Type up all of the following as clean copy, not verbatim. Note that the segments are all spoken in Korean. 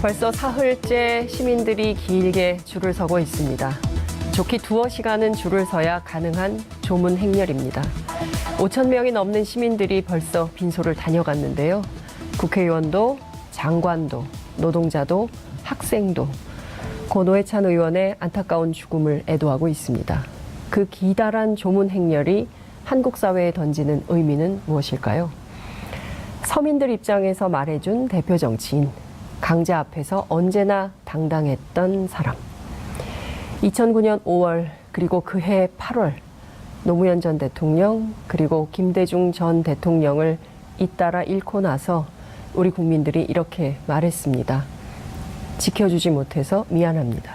벌써 사흘째 시민들이 길게 줄을 서고 있습니다. 좋게 두어 시간은 줄을 서야 가능한 조문 행렬입니다. 5천 명이 넘는 시민들이 벌써 빈소를 다녀갔는데요. 국회의원도, 장관도, 노동자도, 학생도 고 노회찬 의원의 안타까운 죽음을 애도하고 있습니다. 그 기다란 조문 행렬이 한국 사회에 던지는 의미는 무엇일까요? 서민들 입장에서 말해준 대표 정치인, 강자 앞에서 언제나 당당했던 사람. 2009년 5월 그리고 그해 8월 노무현 전 대통령 그리고 김대중 전 대통령을 잇따라 잃고 나서 우리 국민들이 이렇게 말했습니다. 지켜주지 못해서 미안합니다.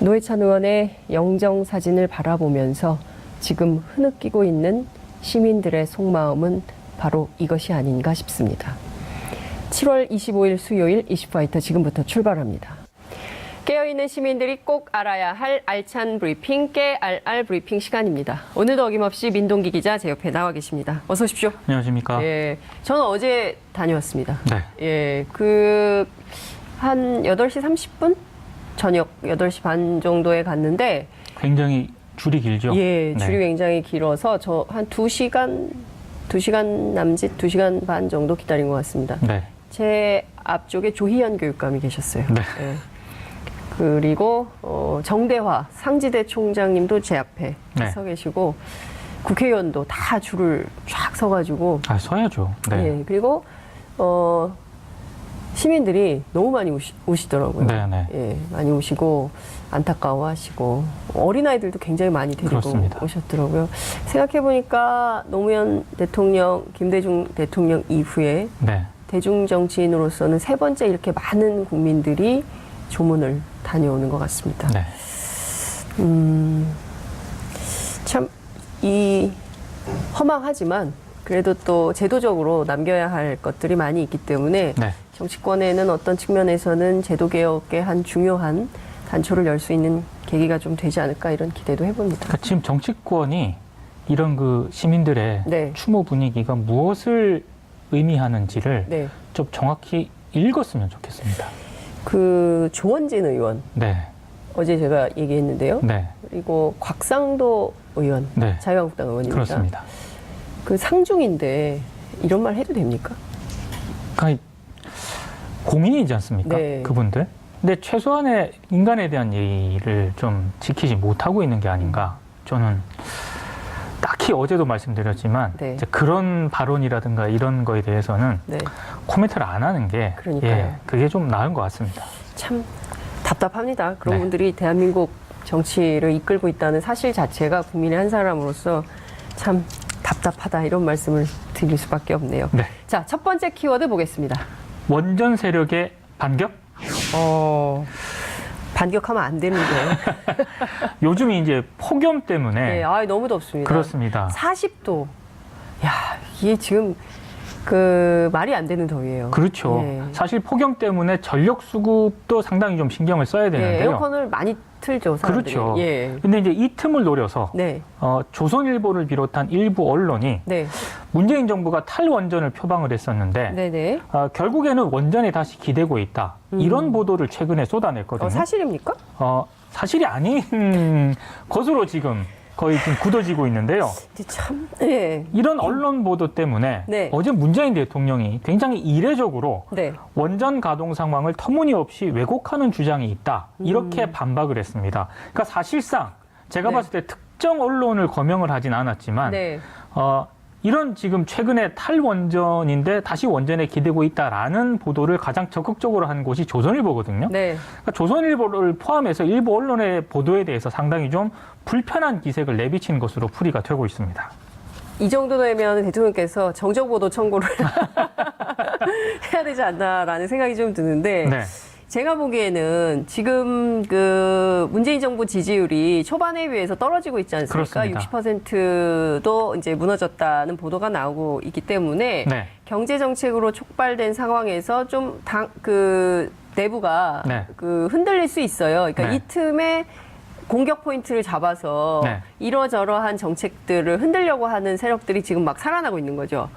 노회찬 의원의 영정 사진을 바라보면서 지금 흐느끼고 있는 시민들의 속마음은 바로 이것이 아닌가 싶습니다. 7월 25일 수요일 이슈파이터 지금부터 출발합니다. 깨어있는 시민들이 꼭 알아야 할 알찬 브리핑, 깨알알 브리핑 시간입니다. 오늘도 어김없이 민동기 기자 제 옆에 나와 계십니다. 어서 오십시오. 안녕하십니까. 예, 저는 어제 다녀왔습니다. 네. 예, 한 8시 30분? 저녁 8시 반 정도에 갔는데 굉장히 줄이 길죠? 예, 줄이 네. 굉장히 길어서 저 한 2시간 남짓, 2시간 반 정도 기다린 것 같습니다. 네. 제 앞쪽에 조희연 교육감이 계셨어요. 네. 예. 그리고 정대화 상지대 총장님도 제 앞에 네. 서 계시고 국회의원도 다 줄을 쫙 서가지고 서야죠. 네. 예, 그리고 시민들이 너무 많이 오시더라고요. 네, 네. 예, 많이 오시고 안타까워하시고 어린아이들도 굉장히 많이 데리고 그렇습니다. 오셨더라고요. 생각해보니까 노무현 대통령, 김대중 대통령 이후에 네. 대중정치인으로서는 세 번째 이렇게 많은 국민들이 조문을 다녀오는 것 같습니다. 네. 참, 허망하지만 그래도 또 제도적으로 남겨야 할 것들이 많이 있기 때문에 네. 정치권에는 어떤 측면에서는 제도개혁의 한 중요한 단초를 열 수 있는 계기가 좀 되지 않을까 이런 기대도 해봅니다. 그러니까 지금 정치권이 이런 그 시민들의 네. 추모 분위기가 무엇을 의미하는지를 네. 좀 정확히 읽었으면 좋겠습니다. 조원진 의원, 네. 어제 제가 얘기했는데요. 네. 그리고 곽상도 의원, 네. 자유한국당 의원입니다. 그렇습니다. 상중인데 이런 말 해도 됩니까? 그러니까 고민이지 않습니까? 네. 그분들. 근데 최소한의 인간에 대한 예의를 좀 지키지 못하고 있는 게 아닌가. 저는 딱히 어제도 말씀드렸지만 네. 이제 그런 발언이라든가 이런 거에 대해서는 네. 코멘트를 안 하는 게 그러니까요. 그게 좀 나은 것 같습니다. 참 답답합니다. 그런 네. 분들이 대한민국 정치를 이끌고 있다는 사실 자체가 국민의 한 사람으로서 참 답답하다 이런 말씀을 드릴 수밖에 없네요. 네. 자, 첫 번째 키워드 보겠습니다. 원전 세력의 반격? 반격하면 안 되는데요. 요즘이 이제 폭염 때문에 네, 너무 덥습니다. 그렇습니다. 40도. 야, 이게 지금 말이 안 되는 더위예요. 그렇죠. 예. 사실 폭염 때문에 전력 수급도 상당히 좀 신경을 써야 되는데요. 에어컨을 많이 틀죠, 사람들이. 그렇죠. 예. 근데 이제 이 틈을 노려서 네. 조선일보를 비롯한 일부 언론이 네. 문재인 정부가 탈원전을 표방을 했었는데 네네. 결국에는 원전에 다시 기대고 있다. 이런 보도를 최근에 쏟아냈거든요. 사실입니까? 사실이 아닌 것으로 지금 거의 지금 굳어지고 있는데요. 참, 예. 이런 언론 보도 때문에 네. 어제 문재인 대통령이 굉장히 이례적으로 네. 원전 가동 상황을 터무니없이 왜곡하는 주장이 있다. 이렇게 반박을 했습니다. 그러니까 사실상 제가 네. 봤을 때 특정 언론을 거명을 하진 않았지만 네. 이런 지금 최근에 탈원전인데 다시 원전에 기대고 있다라는 보도를 가장 적극적으로 한 곳이 조선일보거든요. 네. 그러니까 조선일보를 포함해서 일부 언론의 보도에 대해서 상당히 좀 불편한 기색을 내비친 것으로 풀이가 되고 있습니다. 이 정도 되면 대통령께서 정정보도 청구를 해야 되지 않나라는 생각이 좀 드는데 네. 제가 보기에는 지금 문재인 정부 지지율이 초반에 비해서 떨어지고 있지 않습니까? 그렇습니다. 60%도 이제 무너졌다는 보도가 나오고 있기 때문에 네. 경제 정책으로 촉발된 상황에서 좀 내부가 네. 흔들릴 수 있어요. 그러니까 네. 이 틈에 공격 포인트를 잡아서 네. 이러저러한 정책들을 흔들려고 하는 세력들이 지금 막 살아나고 있는 거죠.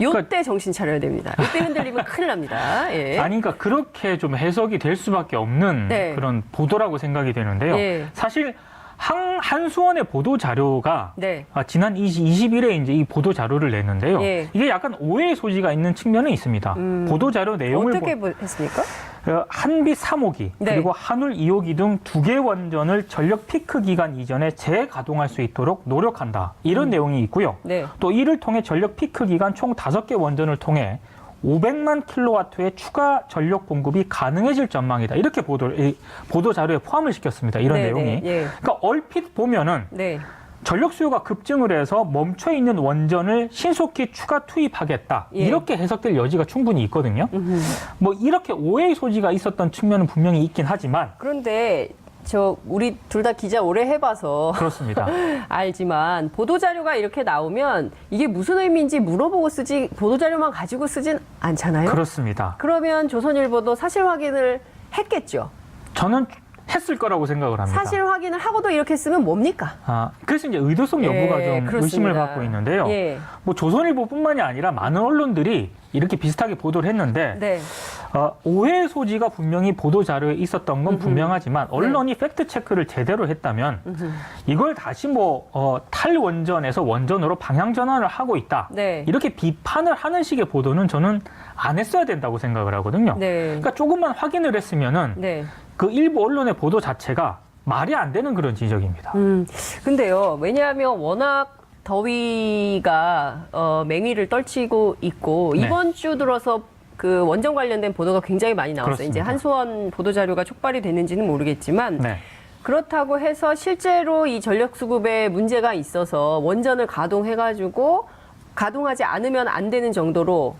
요때 정신 차려야 됩니다. 이때 흔들리면 큰일 납니다. 예. 아니, 그러니까 그렇게 좀 해석이 될 수밖에 없는 네. 그런 보도라고 생각이 되는데요. 예. 사실 한수원의 보도 자료가 네. 지난 20일에 이제 이 보도 자료를 냈는데요. 예. 이게 약간 오해의 소지가 있는 측면은 있습니다. 보도 자료 내용을 어떻게 했습니까? 한빛 3호기 네. 그리고 한울 2호기 등 2개 원전을 전력 피크 기간 이전에 재가동할 수 있도록 노력한다. 이런 내용이 있고요. 네. 또 이를 통해 전력 피크 기간 총 5개 원전을 통해 500만 킬로와트의 추가 전력 공급이 가능해질 전망이다. 이렇게 보도 자료에 포함을 시켰습니다. 이런 네, 내용이. 네, 예. 그러니까 얼핏 보면은 네. 전력 수요가 급증을 해서 멈춰 있는 원전을 신속히 추가 투입하겠다. 예. 이렇게 해석될 여지가 충분히 있거든요. 뭐 이렇게 오해의 소지가 있었던 측면은 분명히 있긴 하지만 그런데 우리 둘 다 기자 오래 해봐서 그렇습니다. 알지만 보도자료가 이렇게 나오면 이게 무슨 의미인지 물어보고 쓰지 보도자료만 가지고 쓰진 않잖아요. 그렇습니다. 그러면 조선일보도 사실 확인을 했겠죠. 저는 했을 거라고 생각을 합니다. 사실 확인을 하고도 이렇게 쓰면 뭡니까? 그래서 이제 의도성 여부가 예, 좀 그렇습니다. 의심을 받고 있는데요. 예. 뭐 조선일보뿐만이 아니라 많은 언론들이 이렇게 비슷하게 보도를 했는데 네. 오해의 소지가 분명히 보도 자료에 있었던 건 분명하지만 언론이 팩트 체크를 제대로 했다면 이걸 다시 탈원전에서 원전으로 방향 전환을 하고 있다. 네. 이렇게 비판을 하는 식의 보도는 저는 안 했어야 된다고 생각을 하거든요. 네. 그러니까 조금만 확인을 했으면은 네. 그 일부 언론의 보도 자체가 말이 안 되는 그런 지적입니다. 근데요, 왜냐하면 워낙 더위가 맹위를 떨치고 있고 네. 이번 주 들어서 그 원전 관련된 보도가 굉장히 많이 나왔어요. 그렇습니다. 이제 한수원 보도 자료가 촉발이 됐는지는 모르겠지만 네. 그렇다고 해서 실제로 이 전력 수급에 문제가 있어서 원전을 가동해가지고 가동하지 않으면 안 되는 정도로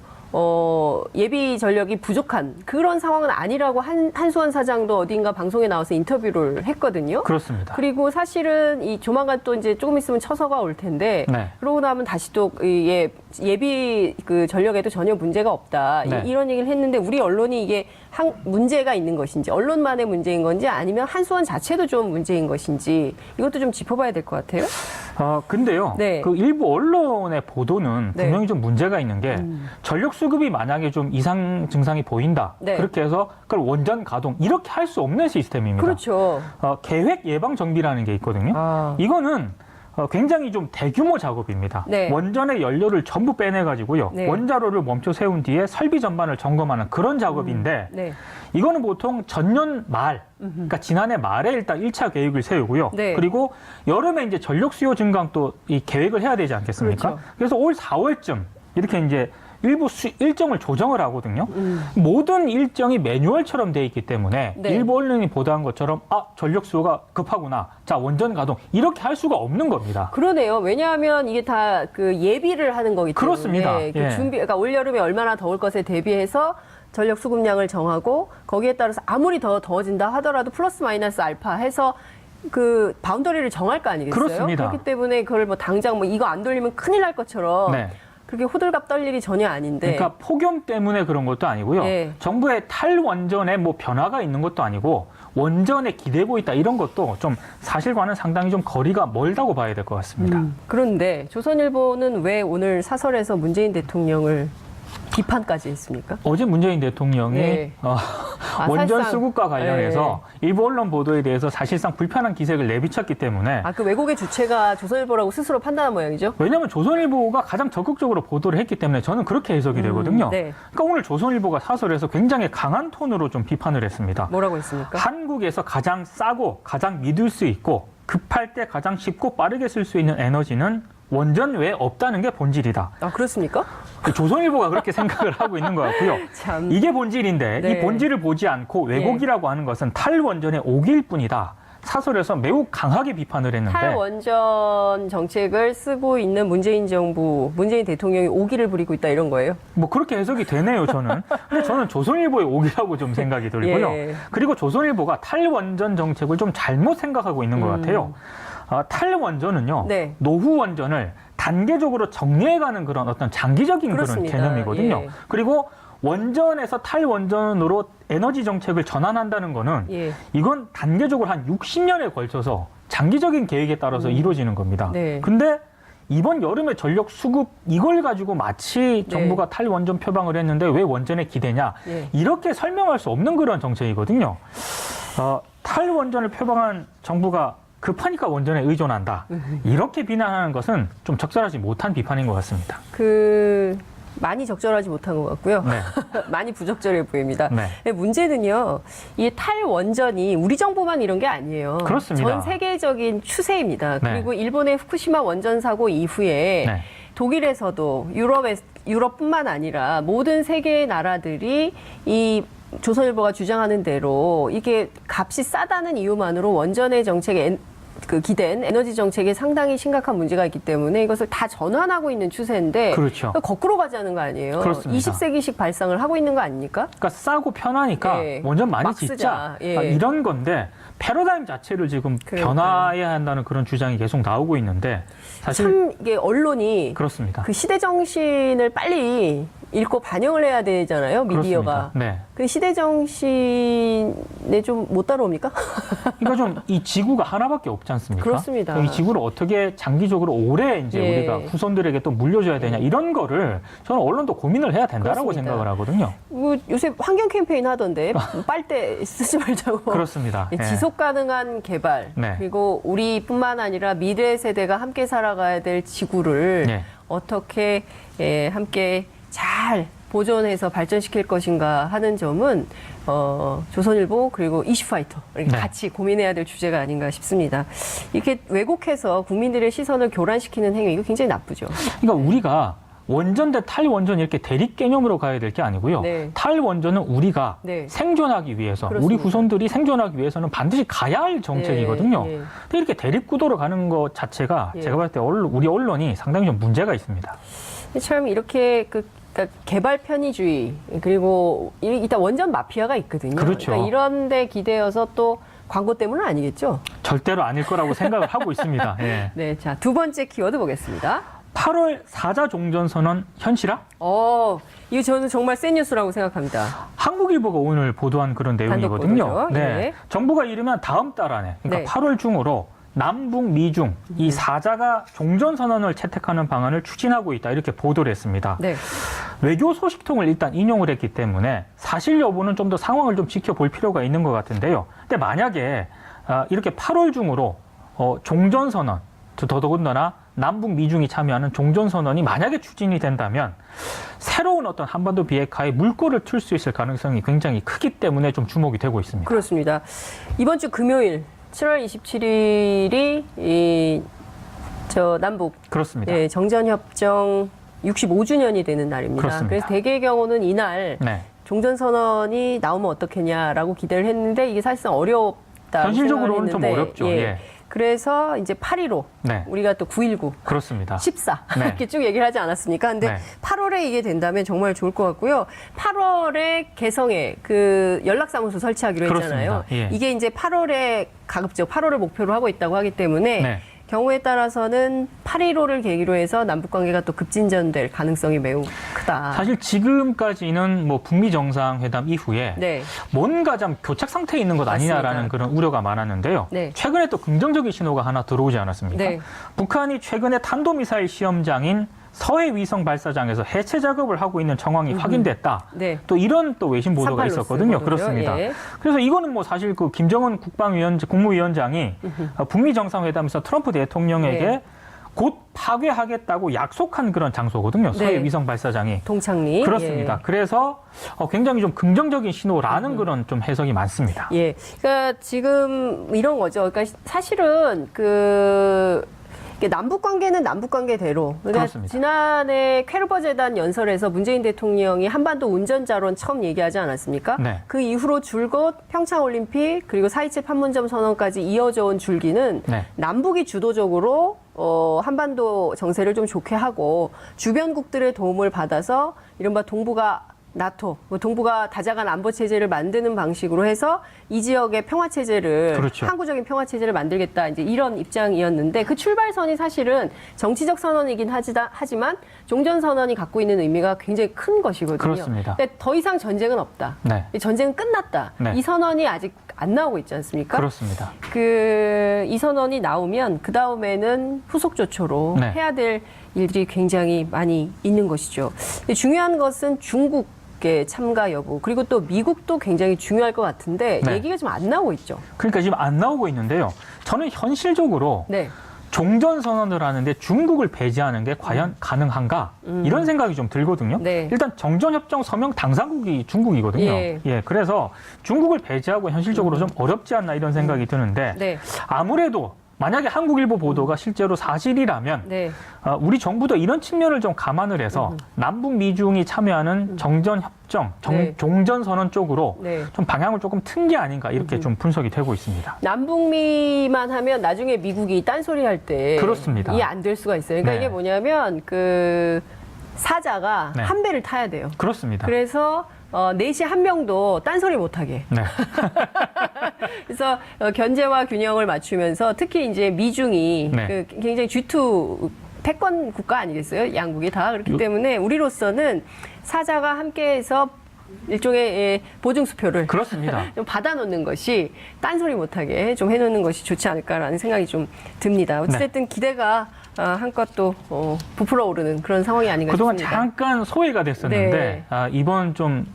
예비 전력이 부족한 그런 상황은 아니라고 한수원 사장도 어딘가 방송에 나와서 인터뷰를 했거든요. 그렇습니다. 그리고 사실은 이 조만간 또 이제 조금 있으면 처서가 올 텐데 네. 그러고 나면 다시 또 예비 그 전력에도 전혀 문제가 없다. 네. 이런 얘기를 했는데 우리 언론이 이게 문제가 있는 것인지 언론만의 문제인 건지 아니면 한수원 자체도 좀 문제인 것인지 이것도 좀 짚어봐야 될 것 같아요. 근데요. 네. 그 일부 언론의 보도는 네. 분명히 좀 문제가 있는 게 전력 수급이 만약에 좀 이상 증상이 보인다. 네. 그렇게 해서 그걸 원전 가동 이렇게 할 수 없는 시스템입니다. 그렇죠. 계획 예방 정비라는 게 있거든요. 이거는 굉장히 좀 대규모 작업입니다. 네. 원전의 연료를 전부 빼내가지고요. 네. 원자로를 멈춰 세운 뒤에 설비 전반을 점검하는 그런 작업인데 네. 이거는 보통 전년 말, 그러니까 지난해 말에 일단 1차 계획을 세우고요. 네. 그리고 여름에 이제 전력 수요 증강 또 이 계획을 해야 되지 않겠습니까? 그렇죠. 그래서 올 4월쯤 이렇게 이제 일부 일정을 조정을 하거든요. 모든 일정이 매뉴얼처럼 돼 있기 때문에 네. 일부 언론이 보도한 것처럼 전력 수요가 급하구나. 자, 원전 가동. 이렇게 할 수가 없는 겁니다. 그러네요. 왜냐하면 이게 다 그 예비를 하는 거기 때문에 그렇습니다. 그 예. 그러니까 올여름에 얼마나 더울 것에 대비해서 전력 수급량을 정하고 거기에 따라서 아무리 더 더워진다 하더라도 플러스 마이너스 알파 해서 그 바운더리를 정할 거 아니겠어요? 그렇습니다. 그렇기 때문에 그걸 당장 이거 안 돌리면 큰일 날 것처럼 네. 그렇게 호들갑 떨 일이 전혀 아닌데. 그러니까 폭염 때문에 그런 것도 아니고요. 예. 정부의 탈원전에 변화가 있는 것도 아니고 원전에 기대고 있다 이런 것도 좀 사실과는 상당히 좀 거리가 멀다고 봐야 될 것 같습니다. 그런데 조선일보는 왜 오늘 사설에서 문재인 대통령을 비판까지 했습니까? 어제 문재인 대통령이 네. 원전 사실상, 수급과 관련해서 일부 언론 보도에 대해서 사실상 불편한 기색을 내비쳤기 때문에 그 왜곡의 주체가 조선일보라고 스스로 판단한 모양이죠? 왜냐하면 조선일보가 가장 적극적으로 보도를 했기 때문에 저는 그렇게 해석이 되거든요. 네. 그러니까 오늘 조선일보가 사설에서 굉장히 강한 톤으로 좀 비판을 했습니다. 뭐라고 했습니까? 한국에서 가장 싸고 가장 믿을 수 있고 급할 때 가장 쉽고 빠르게 쓸 수 있는 에너지는 원전 외에 없다는 게 본질이다. 그렇습니까? 조선일보가 그렇게 생각을 하고 있는 것 같고요. 참. 이게 본질인데 네. 이 본질을 보지 않고 왜곡이라고 하는 것은 탈원전의 오기일 뿐이다. 사설에서 매우 강하게 비판을 했는데 탈원전 정책을 쓰고 있는 문재인 정부, 문재인 대통령이 오기를 부리고 있다 이런 거예요? 그렇게 해석이 되네요, 저는. 근데 저는 조선일보의 오기라고 좀 생각이 들고요. 예. 그리고 조선일보가 탈원전 정책을 좀 잘못 생각하고 있는 것 같아요. 탈원전은요, 네. 노후 원전을 단계적으로 정리해가는 그런 어떤 장기적인 그렇습니다. 그런 개념이거든요. 예. 그리고 원전에서 탈원전으로 에너지 정책을 전환한다는 거는 예. 이건 단계적으로 한 60년에 걸쳐서 장기적인 계획에 따라서 이루어지는 겁니다. 네. 근데 이번 여름에 전력 수급 이걸 가지고 마치 정부가 탈원전 표방을 했는데 왜 원전에 기대냐 네. 이렇게 설명할 수 없는 그런 정책이거든요. 탈원전을 표방한 정부가 급하니까 원전에 의존한다. 이렇게 비난하는 것은 좀 적절하지 못한 비판인 것 같습니다. 많이 적절하지 못한 것 같고요. 네. 많이 부적절해 보입니다. 네. 근데 문제는요, 이 탈원전이 우리 정부만 이런 게 아니에요. 그렇습니다. 전 세계적인 추세입니다. 네. 그리고 일본의 후쿠시마 원전 사고 이후에 네. 독일에서도 유럽뿐만 아니라 모든 세계의 나라들이 이 조선일보가 주장하는 대로 이게 값이 싸다는 이유만으로 원전의 정책에 기댄 에너지 정책에 상당히 심각한 문제가 있기 때문에 이것을 다 전환하고 있는 추세인데 그렇죠. 거꾸로 가자는 거 아니에요? 그렇습니다. 20세기식 발상을 하고 있는 거 아닙니까? 그러니까 싸고 편하니까 예. 원전 많이 막 짓자. 쓰자. 예. 이런 건데 패러다임 자체를 지금 그러니까요. 변화해야 한다는 그런 주장이 계속 나오고 있는데 사실 참 이게 언론이 그렇습니다. 그 시대 정신을 빨리 읽고 반영을 해야 되잖아요, 미디어가. 그렇습니다. 네. 그 시대 정신에 좀 못 따라옵니까? 그러니까 좀 이 지구가 하나밖에 없지 않습니까? 그렇습니다. 이 지구를 어떻게 장기적으로 오래 이제 예. 우리가 후손들에게 또 물려줘야 되냐 이런 거를 저는 언론도 고민을 해야 된다라고 그렇습니다. 생각을 하거든요. 뭐 요새 환경 캠페인 하던데 빨대 쓰지 말자고. 그렇습니다. 예, 예. 지속 가능한 개발 네. 그리고 우리뿐만 아니라 미래 세대가 함께 살아가야 될 지구를 예. 어떻게 함께 잘 보존해서 발전시킬 것인가 하는 점은 조선일보 그리고 이슈파이터 이렇게 네. 같이 고민해야 될 주제가 아닌가 싶습니다. 이렇게 왜곡해서 국민들의 시선을 교란시키는 행위 이거 굉장히 나쁘죠. 그러니까 우리가 원전 대 탈원전 이렇게 대립 개념으로 가야 될 게 아니고요. 네. 탈원전은 우리가 네. 생존하기 위해서 그렇습니다. 우리 후손들이 생존하기 위해서는 반드시 가야 할 정책이거든요. 예, 예. 근데 이렇게 대립 구도로 가는 것 자체가 예. 제가 봤을 때 우리 언론이 상당히 좀 문제가 있습니다. 참 이렇게 그러니까 개발 편의주의 그리고 일단 원전 마피아가 있거든요. 그렇죠. 그러니까 이런 데 기대어서 또 광고 때문은 아니겠죠? 절대로 아닐 거라고 생각을 하고 있습니다. 예. 네, 자, 두 번째 키워드 보겠습니다. 8월 4자 종전선언 현실화? 이거 저는 정말 센 뉴스라고 생각합니다. 한국일보가 오늘 보도한 그런 내용이거든요. 보도죠. 네. 예. 정부가 이르면 다음 달 안에, 그러니까 네. 8월 중으로 남북, 미중 이 4자가 종전선언을 채택하는 방안을 추진하고 있다. 이렇게 보도를 했습니다. 네. 외교 소식통을 일단 인용을 했기 때문에 사실 여부는 좀 더 상황을 좀 지켜볼 필요가 있는 것 같은데요. 근데 만약에 이렇게 8월 중으로 종전선언, 더더군다나 남북, 미중이 참여하는 종전선언이 만약에 추진이 된다면 새로운 어떤 한반도 비핵화에 물꼬를 틀 수 있을 가능성이 굉장히 크기 때문에 좀 주목이 되고 있습니다. 그렇습니다. 이번 주 금요일 7월 27일이 남북 그렇습니다. 정전협정 65주년이 되는 날입니다. 그렇습니다. 그래서 대개의 경우는 이날 네. 종전선언이 나오면 어떻겠냐라고 기대를 했는데 이게 사실상 어렵다. 현실적으로는 좀 어렵죠. 예. 그래서 이제 8.15 네. 우리가 또 9.19 그렇습니다. 14 네. 이렇게 쭉 얘기를 하지 않았습니까? 근데 네. 8월에 이게 된다면 정말 좋을 것 같고요. 8월에 개성에 그 연락사무소 설치하기로 했잖아요. 그렇습니다. 예. 이게 이제 8월에 가급적 8월을 목표로 하고 있다고 하기 때문에 네. 경우에 따라서는 8.15를 계기로 해서 남북관계가 또 급진전될 가능성이 매우 크다. 사실 지금까지는 뭐 북미 정상회담 이후에 네. 뭔가 좀 교착 상태에 있는 것 아니냐라는 맞습니다. 그런 우려가 많았는데요. 네. 최근에 또 긍정적인 신호가 하나 들어오지 않았습니까? 네. 북한이 최근에 탄도미사일 시험장인 서해 위성 발사장에서 해체 작업을 하고 있는 정황이 확인됐다. 네. 또 이런 또 외신 보도가 38 있었거든요. 로스거든요. 그렇습니다. 예. 그래서 이거는 뭐 사실 그 김정은 국무위원장이 북미 정상회담에서 트럼프 대통령에게 네. 곧 파괴하겠다고 약속한 그런 장소거든요. 서해 네. 위성 발사장이. 동창리. 그렇습니다. 예. 그래서 굉장히 좀 긍정적인 신호라는 그런 좀 해석이 많습니다. 예. 그러니까 지금 이런 거죠. 그러니까 사실은 이게 남북 관계는 남북 관계대로. 그러니까 그렇습니다. 지난해 퀘르버 재단 연설에서 문재인 대통령이 한반도 운전자론 처음 얘기하지 않았습니까? 네. 그 이후로 줄곧 평창 올림픽 그리고 4.27 판문점 선언까지 이어져 온 줄기는 네. 남북이 주도적으로 한반도 정세를 좀 좋게 하고 주변국들의 도움을 받아서 이른바 동북아 나토, 동북아 다자간 안보 체제를 만드는 방식으로 해서 이 지역의 평화 체제를 그렇죠. 항구적인 평화 체제를 만들겠다 이제 이런 입장이었는데 그 출발선이 사실은 정치적 선언이긴 하지만 종전 선언이 갖고 있는 의미가 굉장히 큰 것이거든요. 그렇습니다. 근데 더 이상 전쟁은 없다. 네. 이 전쟁은 끝났다. 네. 이 선언이 아직 안 나오고 있지 않습니까? 그렇습니다. 이 선언이 나오면 그 다음에는 후속 조처로 네. 해야 될 일들이 굉장히 많이 있는 것이죠. 근데 중요한 것은 중국의 참가 여부 그리고 또 미국도 굉장히 중요할 것 같은데 네. 얘기가 좀 안 나오고 있죠. 그러니까 지금 안 나오고 있는데요. 저는 현실적으로 네. 종전 선언을 하는데 중국을 배제하는 게 과연 가능한가 이런 생각이 좀 들거든요. 네. 일단 정전협정 서명 당사국이 중국이거든요. 예. 그래서 중국을 배제하고 현실적으로 좀 어렵지 않나 이런 생각이 드는데 네. 아무래도 만약에 한국일보 보도가 실제로 사실이라면 네. 우리 정부도 이런 측면을 좀 감안을 해서 남북 미중이 참여하는 정전협정, 네. 종전선언 쪽으로 네. 좀 방향을 조금 튼 게 아닌가 이렇게 좀 분석이 되고 있습니다. 남북미만 하면 나중에 미국이 딴소리 할 때 그렇습니다. 이해 안 될 수가 있어요. 그러니까 네. 이게 뭐냐면 그 사자가 네. 한 배를 타야 돼요. 그렇습니다. 그래서 넷이 한 명도 딴소리 못하게. 네. 그래서 견제와 균형을 맞추면서 특히 이제 미중이 네. 그 굉장히 G2 패권 국가 아니겠어요? 양국이 다 그렇기 때문에 우리로서는 사자가 함께해서 일종의 보증수표를 그렇습니다. 좀 받아놓는 것이 딴소리 못하게 좀 해놓는 것이 좋지 않을까라는 생각이 좀 듭니다. 어쨌든 기대가 한껏 또 부풀어 오르는 그런 상황이 아닌가 그동안 싶습니다. 잠깐 소외가 됐었는데 네. 이번 좀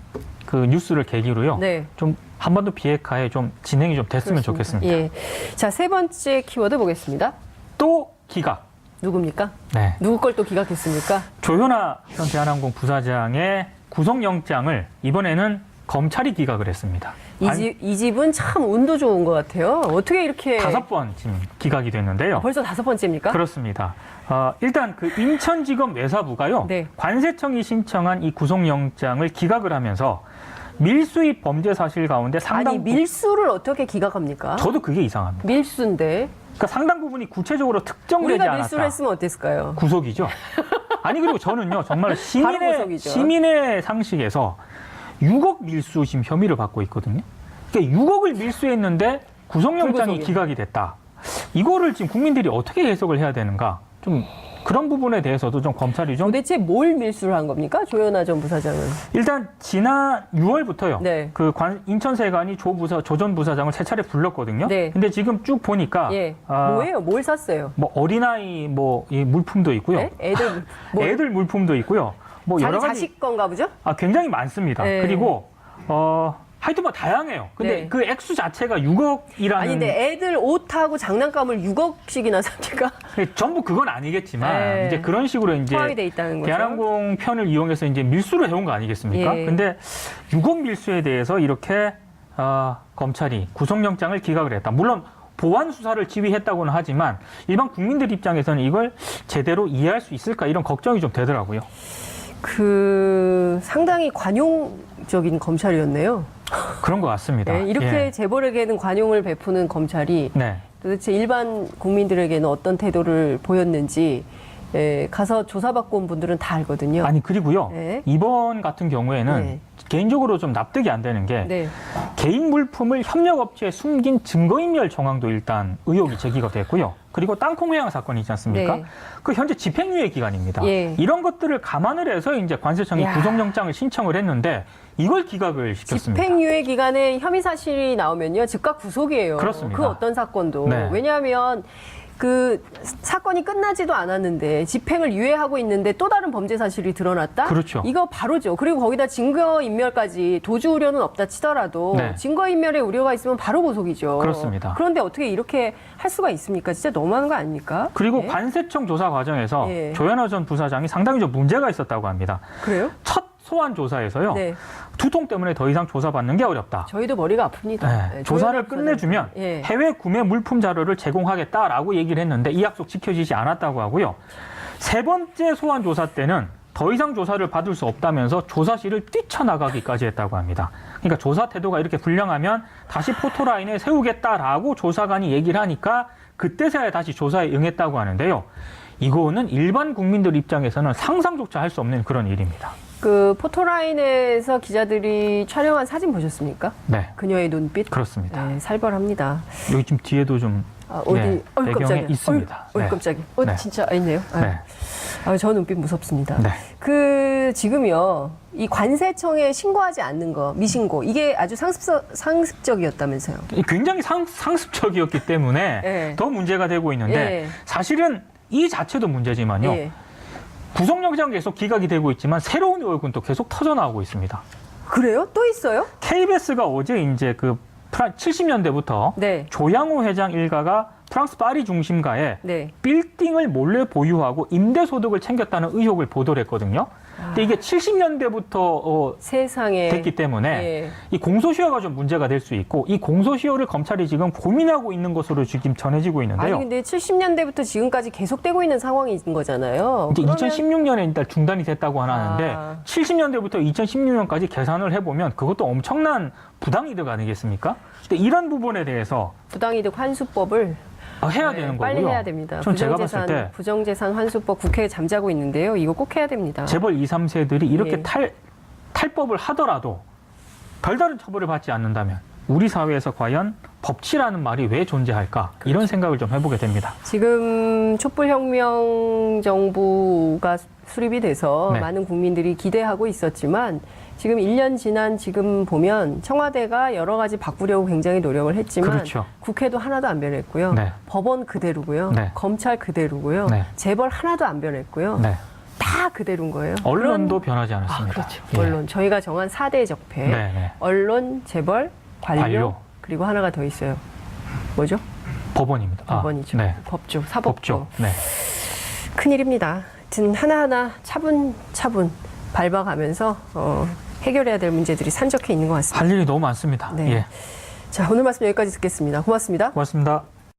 그 뉴스를 계기로요. 네. 좀 한 번 더 비핵화에 좀 진행이 좀 됐으면 좋겠습니다. 예. 자, 세 번째 키워드 보겠습니다. 또 기각. 누굽니까? 네. 누구 걸 또 기각했습니까? 조현아 전 대한항공 부사장의 구속영장을 이번에는 검찰이 기각을 했습니다. 이 집은 참 운도 좋은 것 같아요. 어떻게 이렇게 5번 지금 기각이 됐는데요. 벌써 5번째입니까? 그렇습니다. 일단 그 인천지검 외사부가요. 네. 관세청이 신청한 이 구속영장을 기각을 하면서 밀수입 범죄 사실 가운데 상당 아니 밀수를 어떻게 기각합니까? 저도 그게 이상합니다. 밀수인데 그러니까 상당 부분이 구체적으로 특정되지 우리가 않았다. 밀수를 했으면 어땠을까요? 구속이죠. 아니 그리고 저는요 정말 바로 구속이죠. 시민의 상식에서 6억 밀수 지금 혐의를 받고 있거든요. 그러니까 6억을 밀수했는데 구속영장이 불구속이네. 기각이 됐다. 이거를 지금 국민들이 어떻게 해석을 해야 되는가? 좀 그런 부분에 대해서도 좀 검찰이 좀 도대체 뭘 밀수를 한 겁니까? 조현아 전 부사장은. 일단 지난 6월부터요. 네. 그 인천세관이 조 전 부사장을 세 차례 불렀거든요. 네. 근데 지금 쭉 보니까 예. 뭐예요? 뭘 샀어요? 뭐 어린아이 이 물품도 있고요. 네? 애들 애들 물품도 있고요. 뭐 여러 자기 가지 자식 건가 보죠? 굉장히 많습니다. 네. 그리고 하여튼 뭐 다양해요. 근데 네. 그 액수 자체가 6억이라는 아니 근데 애들 옷하고 장난감을 6억씩이나 삽니까? 전부 그건 아니겠지만 네. 이제 그런 식으로 이제 포함이 돼 있다는 거죠. 대한항공 편을 이용해서 이제 밀수를 해온 거 아니겠습니까? 예. 근데 6억 밀수에 대해서 이렇게 검찰이 구속영장을 기각을 했다. 물론 보완 수사를 지휘했다고는 하지만 일반 국민들 입장에서는 이걸 제대로 이해할 수 있을까 이런 걱정이 좀 되더라고요. 상당히 관용적인 검찰이었네요. 그런 것 같습니다. 네, 이렇게 예. 재벌에게는 관용을 베푸는 검찰이 네. 도대체 일반 국민들에게는 어떤 태도를 보였는지 가서 조사받고 온 분들은 다 알거든요. 아니 그리고요. 네. 이번 같은 경우에는 네. 개인적으로 좀 납득이 안 되는 게 네. 개인 물품을 협력업체에 숨긴 증거인멸 정황도 일단 의혹이 제기가 됐고요. 그리고 땅콩 회항 사건이 있지 않습니까? 네. 그 현재 집행유예 기간입니다. 예. 이런 것들을 감안을 해서 이제 관세청이 야. 구속영장을 신청을 했는데 이걸 기각을 시켰습니다. 집행유예 기간에 혐의 사실이 나오면요 즉각 구속이에요. 그렇습니다. 그 어떤 사건도. 네. 왜냐하면 그 사건이 끝나지도 않았는데 집행을 유예하고 있는데 또 다른 범죄 사실이 드러났다? 그렇죠. 이거 바로죠. 그리고 거기다 증거인멸까지 도주 우려는 없다 치더라도 네. 증거인멸의 우려가 있으면 바로 구속이죠. 그렇습니다. 그런데 어떻게 이렇게 할 수가 있습니까? 진짜 너무한 거 아닙니까? 그리고 네? 관세청 조사 과정에서 예. 조현아 전 부사장이 상당히 좀 문제가 있었다고 합니다. 그래요? 첫 소환 조사에서요. 네. 두통 때문에 더 이상 조사받는 게 어렵다. 저희도 머리가 아픕니다. 네, 네, 조사를 조현아 끝내주면 예. 해외 구매 물품 자료를 제공하겠다라고 얘기를 했는데 이 약속 지켜지지 않았다고 하고요. 세 번째 소환 조사 때는 더 이상 조사를 받을 수 없다면서 조사실을 뛰쳐나가기까지 했다고 합니다. 그러니까 조사 태도가 이렇게 불량하면 다시 포토라인에 세우겠다라고 조사관이 얘기를 하니까 그때서야 다시 조사에 응했다고 하는데요. 이거는 일반 국민들 입장에서는 상상조차 할 수 없는 그런 일입니다. 그 포토라인에서 기자들이 촬영한 사진 보셨습니까? 네, 그녀의 눈빛. 그렇습니다. 네, 살벌합니다. 여기 지금 뒤에도 좀 어디? 네, 배경에 깜짝이야. 있습니다. 어이, 깜짝이야. 네. 진짜 있네요. 네. 저 눈빛 무섭습니다. 네. 그 지금요 이 관세청에 신고하지 않는 거 미신고 이게 아주 상습적이었다면서요. 굉장히 상습적이었기 때문에 예. 더 문제가 되고 있는데 예. 사실은 이 자체도 문제지만요. 예. 구속영장 계속 기각이 되고 있지만 새로운 의혹은 또 계속 터져나오고 있습니다. 그래요? 또 있어요? KBS가 어제 이제 그 70년대부터 네. 조양호 회장 일가가 프랑스 파리 중심가에 네. 빌딩을 몰래 보유하고 임대소득을 챙겼다는 의혹을 보도를 했거든요. 근데 이게 70년대부터 세상에 됐기 때문에 예. 이 공소시효가 좀 문제가 될 수 있고 이 공소시효를 검찰이 지금 고민하고 있는 것으로 지금 전해지고 아니 있는데요. 근데 70년대부터 지금까지 계속되고 있는 상황인 거잖아요. 이제 그러면 2016년에 일단 중단이 됐다고 하는데 아. 70년대부터 2016년까지 계산을 해보면 그것도 엄청난 부당이득 아니겠습니까? 근데 이런 부분에 대해서 부당이득 환수법을 해야 되는 거고요. 빨리 해야 됩니다. 전 제가 봤을 때 부정재산 환수법 국회에 잠자고 있는데요. 이거 꼭 해야 됩니다. 재벌 2, 3세들이 이렇게 예. 탈법을 하더라도 별다른 처벌을 받지 않는다면 우리 사회에서 과연 법치라는 말이 왜 존재할까? 이런 생각을 좀 해보게 됩니다. 지금 촛불혁명 정부가 수립이 돼서 네. 많은 국민들이 기대하고 있었지만 지금 1년 지난 지금 보면 청와대가 여러 가지 바꾸려고 굉장히 노력을 했지만 그렇죠. 국회도 하나도 안 변했고요. 네. 법원 그대로고요. 네. 검찰 그대로고요. 네. 재벌 하나도 안 변했고요. 네. 다 그대로인 거예요. 언론도 변하지 않았습니다. 그렇죠. 예. 언론. 저희가 정한 4대 적폐. 네, 네. 언론, 재벌, 관료, 그리고 하나가 더 있어요. 뭐죠? 법원입니다. 법원이죠. 네. 법조, 사법조. 법조. 네. 큰일입니다. 하여튼 하나하나 차분차분 밟아가면서 해결해야 될 문제들이 산적해 있는 것 같습니다. 할 일이 너무 많습니다. 네. 예. 자, 오늘 말씀 여기까지 듣겠습니다. 고맙습니다. 고맙습니다.